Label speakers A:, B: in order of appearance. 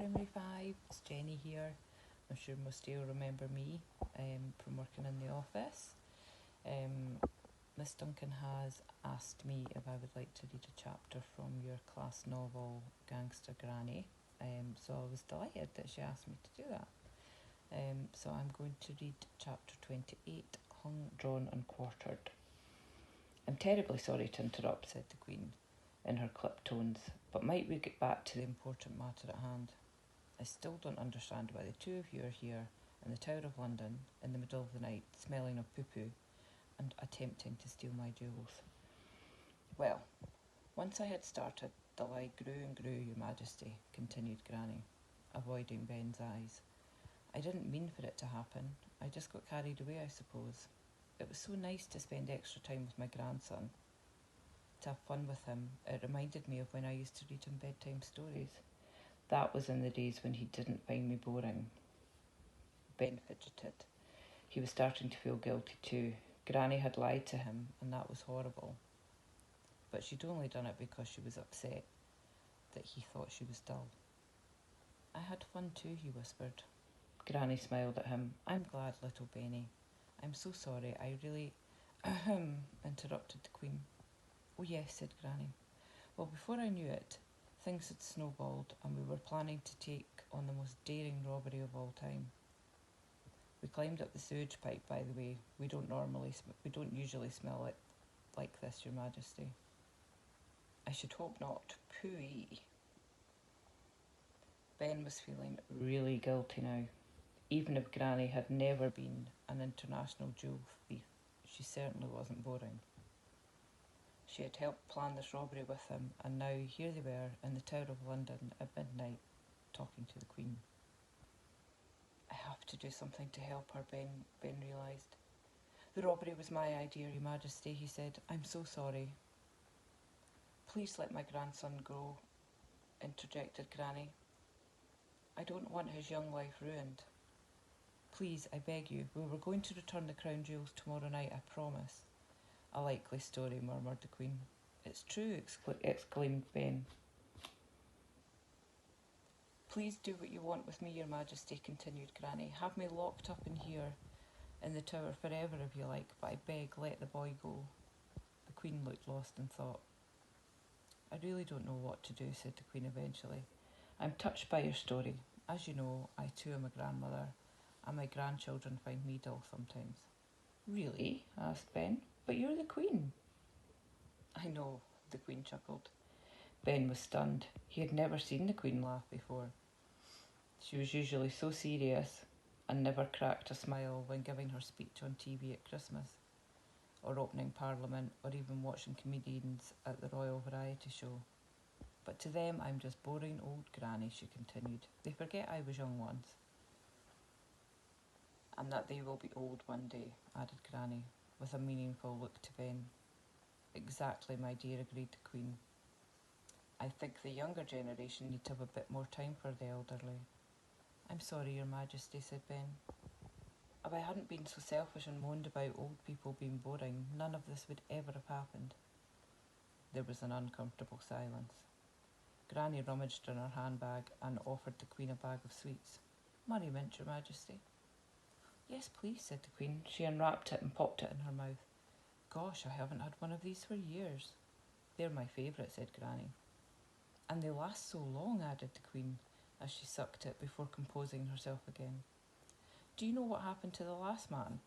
A: Primary 5, it's Jenny here. I'm sure most of you remember me from working in the office. Miss Duncan has asked me if I would like to read a chapter from your class novel Gangsta Granny, so I was delighted that she asked me to do that. So I'm going to read chapter 28, Hung, Drawn and Quartered. I'm terribly sorry to interrupt, said the Queen in her clipped tones, but might we get back to the important matter at hand? I still don't understand why the two of you are here in the Tower of London in the middle of the night, smelling of poo-poo and attempting to steal my jewels. Well, once I had started, the lie grew and grew, Your Majesty, continued Granny, avoiding Ben's eyes. I didn't mean for it to happen. I just got carried away, I suppose. It was so nice to spend extra time with my grandson, to have fun with him. It reminded me of when I used to read him bedtime stories. That was in the days when he didn't find me boring. Ben fidgeted. He was starting to feel guilty too. Granny had lied to him, and that was horrible. But she'd only done it because she was upset that he thought she was dull. I had fun too, he whispered. Granny smiled at him. I'm glad, little Benny. I'm so sorry, I really... interrupted the Queen. Oh yes, said Granny. Well, before I knew it, things had snowballed and we were planning to take on the most daring robbery of all time. We climbed up the sewage pipe, by the way. We don't usually smell it like this, Your Majesty. I should hope not. Phooey. Ben was feeling really guilty now. Even if Granny had never been an international jewel thief, she certainly wasn't boring. She had helped plan this robbery with him, and now here they were in the Tower of London at midnight, talking to the Queen. I have to do something to help her, Ben realised. The robbery was my idea, Your Majesty, he said. I'm so sorry. Please let my grandson go, interjected Granny. I don't want his young life ruined. Please, I beg you, we were going to return the crown jewels tomorrow night, I promise. A likely story, murmured the Queen. It's true, exclaimed Ben. Please do what you want with me, Your Majesty, continued Granny. Have me locked up in here, in the tower forever if you like, but I beg, let the boy go. The Queen looked lost in thought. I really don't know what to do, said the Queen eventually. I'm touched by your story. As you know, I too am a grandmother, and my grandchildren find me dull sometimes. Really? Asked Ben. But you're the Queen. I know, the Queen chuckled. Ben was stunned. He had never seen the Queen laugh before. She was usually so serious and never cracked a smile when giving her speech on TV at Christmas, or opening Parliament, or even watching comedians at the Royal Variety Show. But to them, I'm just boring old Granny, she continued. They forget I was young once. And that they will be old one day, added Granny, with a meaningful look to Ben. Exactly, my dear, agreed the Queen. I think the younger generation need to have a bit more time for the elderly. I'm sorry, Your Majesty, said Ben. If I hadn't been so selfish and moaned about old people being boring, none of this would ever have happened. There was an uncomfortable silence. Granny rummaged in her handbag and offered the Queen a bag of sweets. Murray Mint, Your Majesty. Yes, please, said the Queen. She unwrapped it and popped it in her mouth. Gosh, I haven't had one of these for years. They're my favourite, said Granny. And they last so long, added the Queen, as she sucked it before composing herself again. Do you know what happened to the last man?